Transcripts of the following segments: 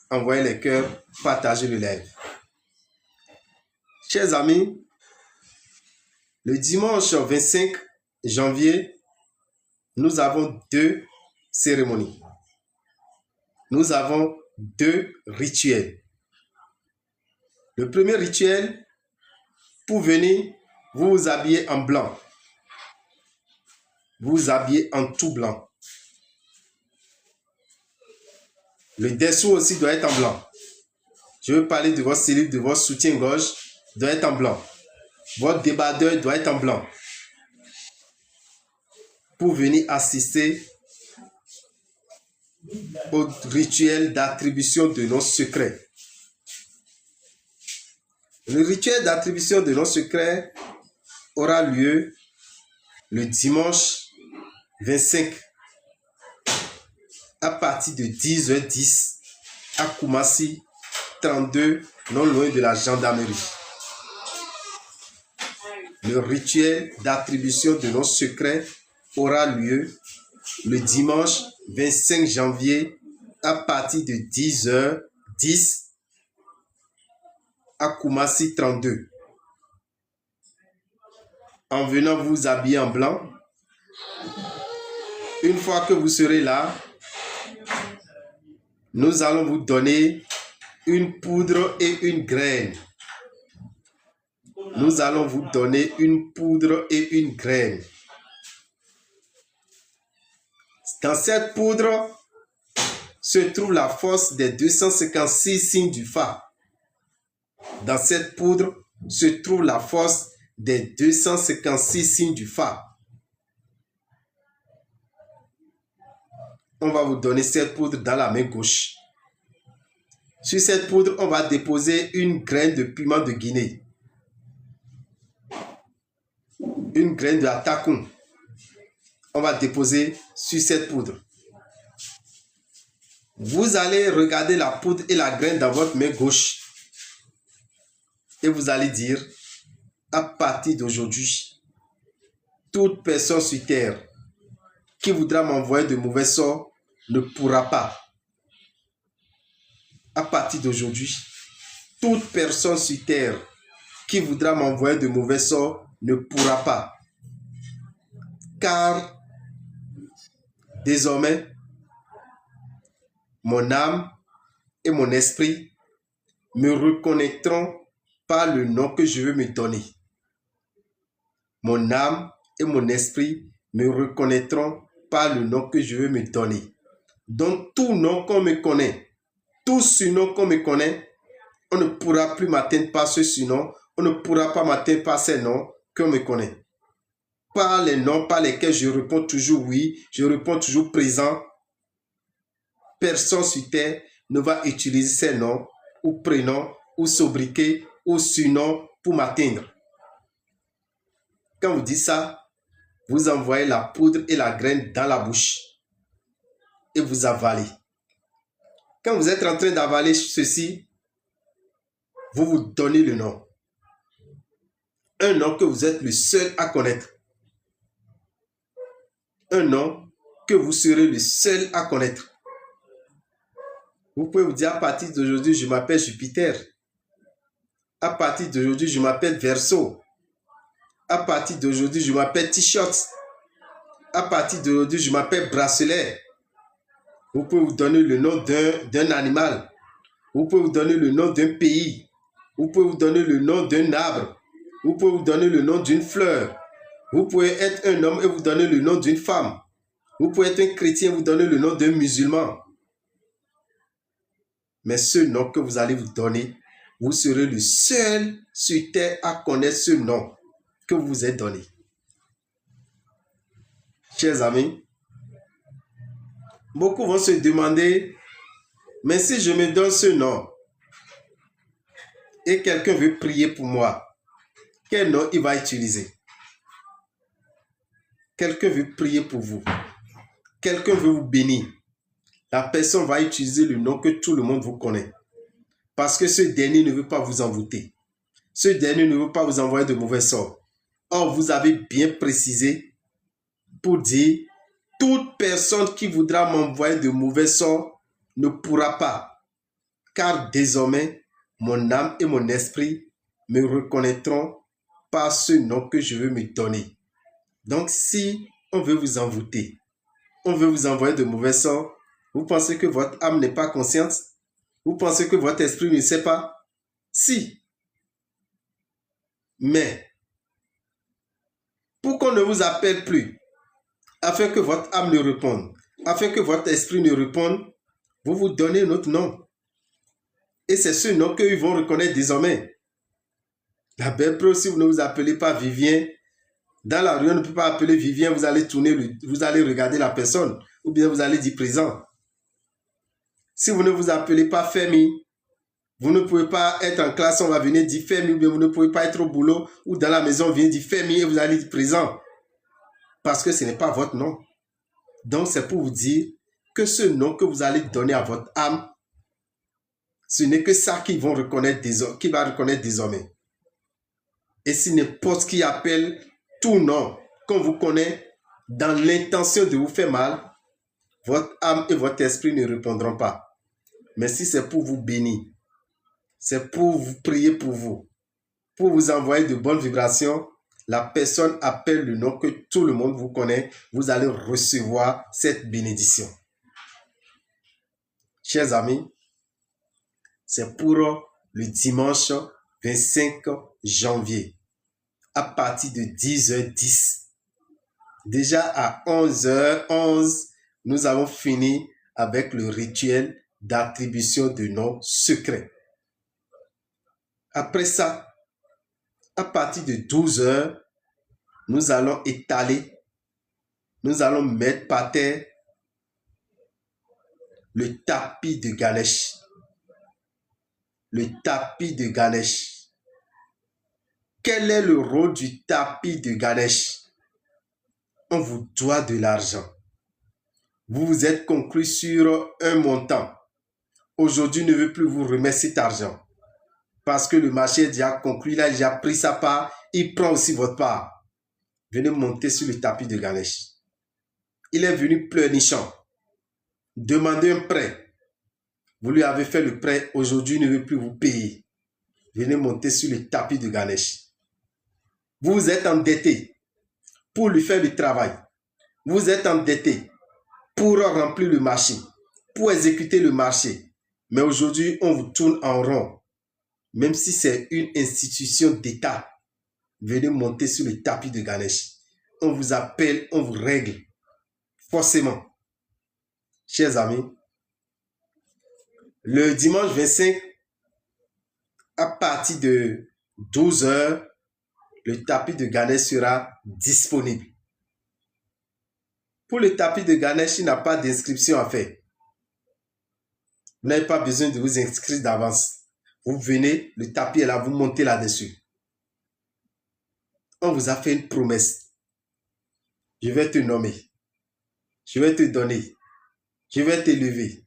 envoyer les cœurs, partager le live. Chers amis, le dimanche 25 janvier, nous avons 2 cérémonies. Nous avons 2 rituels. Le premier rituel, pour venir, vous vous habillez en blanc. Vous vous habillez en tout blanc. Le dessous aussi doit être en blanc. Je veux parler de votre cellule, de votre soutien-gorge, doit être en blanc. Votre débardeur doit être en blanc. Pour venir assister au rituel d'attribution de nos secrets. Le rituel d'attribution de nos secrets aura lieu le dimanche 25 à partir de 10h10 à Koumassi 32, non loin de la gendarmerie. Le rituel d'attribution de nos secrets aura lieu le dimanche 25 janvier à partir de 10h10 à Koumassi 32. En venant vous habiller en blanc, une fois que vous serez là, nous allons vous donner une poudre et une graine. Nous allons vous donner une poudre et une graine. Dans cette poudre se trouve la force des 256 signes du Fa. Dans cette poudre se trouve la force des 256 signes du Fa. On va vous donner cette poudre dans la main gauche. Sur cette poudre, on va déposer une graine de piment de Guinée. Une graine de atakoum. On va déposer sur cette poudre. Vous allez regarder la poudre et la graine dans votre main gauche. Et vous allez dire, à partir d'aujourd'hui, toute personne sur terre qui voudra m'envoyer de mauvais sorts ne pourra pas. À partir d'aujourd'hui, toute personne sur terre qui voudra m'envoyer de mauvais sorts ne pourra pas. Car désormais, mon âme et mon esprit me reconnaîtront par le nom que je veux me donner. Mon âme et mon esprit me reconnaîtront par le nom que je veux me donner. Donc tout nom qu'on me connaît, tout surnom qu'on me connaît, on ne pourra plus m'atteindre par ce surnom, on ne pourra pas m'atteindre par ces noms qu'on me connaît. Par les noms par lesquels je réponds toujours oui, je réponds toujours présent, personne sur terre ne va utiliser ces noms ou prénoms ou sobriquets ou surnoms pour m'atteindre. Quand vous dites ça, vous envoyez la poudre et la graine dans la bouche et vous avalez. Quand vous êtes en train d'avaler ceci, vous vous donnez le nom. Un nom que vous êtes le seul à connaître. Un nom que vous serez le seul à connaître. Vous pouvez vous dire à partir d'aujourd'hui, je m'appelle Jupiter. À partir d'aujourd'hui, je m'appelle Verseau. À partir d'aujourd'hui, je m'appelle T-shirt. À partir d'aujourd'hui, je m'appelle Bracelet. Vous pouvez vous donner le nom d'un animal. Vous pouvez vous donner le nom d'un pays. Vous pouvez vous donner le nom d'un arbre. Vous pouvez vous donner le nom d'une fleur. Vous pouvez être un homme et vous donner le nom d'une femme. Vous pouvez être un chrétien et vous donner le nom d'un musulman. Mais ce nom que vous allez vous donner, vous serez le seul sur terre à connaître ce nom que vous vous êtes donné. Chers amis, beaucoup vont se demander, mais si je me donne ce nom et quelqu'un veut prier pour moi, quel nom il va utiliser? Quelqu'un veut prier pour vous. Quelqu'un veut vous bénir. La personne va utiliser le nom que tout le monde vous connaît. Parce que ce dernier ne veut pas vous envoûter. Ce dernier ne veut pas vous envoyer de mauvais sorts. Or, vous avez bien précisé pour dire, toute personne qui voudra m'envoyer de mauvais sorts ne pourra pas. car désormais, mon âme et mon esprit me reconnaîtront par ce nom que je veux me donner. Donc, si on veut vous envoûter, on veut vous envoyer de mauvais sorts, vous pensez que votre âme n'est pas consciente? Vous pensez que votre esprit ne sait pas? Si. Mais, pour qu'on ne vous appelle plus, afin que votre âme ne réponde, afin que votre esprit ne réponde, vous vous donnez un autre nom. Et c'est ce nom qu'ils vont reconnaître désormais. La belle preuve, si vous ne vous appelez pas Vivien, dans la rue, on ne peut pas appeler Vivien, vous allez tourner, vous allez regarder la personne, ou bien vous allez dire présent. Si vous ne vous appelez pas Femi, vous ne pouvez pas être en classe, on va venir dire Femi, ou bien vous ne pouvez pas être au boulot, ou dans la maison, on vient dire Femi, et vous allez dire présent. Parce que ce n'est pas votre nom. Donc, c'est pour vous dire que ce nom que vous allez donner à votre âme, ce n'est que ça qui va reconnaître désormais. Et si n'importe qui appelle tout nom qu'on vous connaît dans l'intention de vous faire mal, votre âme et votre esprit ne répondront pas. Mais si c'est pour vous bénir, c'est pour vous prier pour vous envoyer de bonnes vibrations, la personne appelle le nom que tout le monde vous connaît, vous allez recevoir cette bénédiction. Chers amis, c'est pour le dimanche 25 janvier, à partir de 10h10. Déjà à 11h11, nous avons fini avec le rituel d'attribution de noms secrets. Après ça, à partir de 12h, nous allons étaler, nous allons mettre par terre le tapis de Ganesh. Le tapis de Ganesh. Quel est le rôle du tapis de Ganesh? On vous doit de l'argent. Vous vous êtes conclu sur un montant. Aujourd'hui, ne veut plus vous remettre cet argent. Parce que le marché est déjà conclu, il a déjà pris sa part, il prend aussi votre part. Venez monter sur le tapis de Ganesh. Il est venu pleurnichant. Demandez un prêt. Vous lui avez fait le prêt, aujourd'hui, il ne veut plus vous payer. Venez monter sur le tapis de Ganesh. Vous êtes endetté pour lui faire le travail. Vous êtes endetté pour remplir le marché, pour exécuter le marché. Mais aujourd'hui, on vous tourne en rond. Même si c'est une institution d'État, venez monter sur le tapis de Ganesh. On vous appelle, on vous règle. Forcément. Chers amis, le dimanche 25, à partir de 12h, le tapis de Ganesh sera disponible. Pour le tapis de Ganesh, il n'y a pas d'inscription à faire. Vous n'avez pas besoin de vous inscrire d'avance. Vous venez, le tapis est là, vous montez là-dessus. On vous a fait une promesse. Je vais te nommer. Je vais te donner. Je vais t'élever.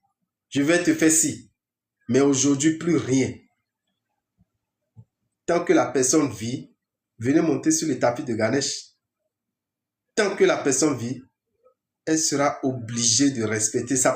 Je vais te faire ci. Mais aujourd'hui, plus rien. Tant que la personne vit, venez monter sur le tapis de Ganesh. Tant que la personne vit, elle sera obligée de respecter sa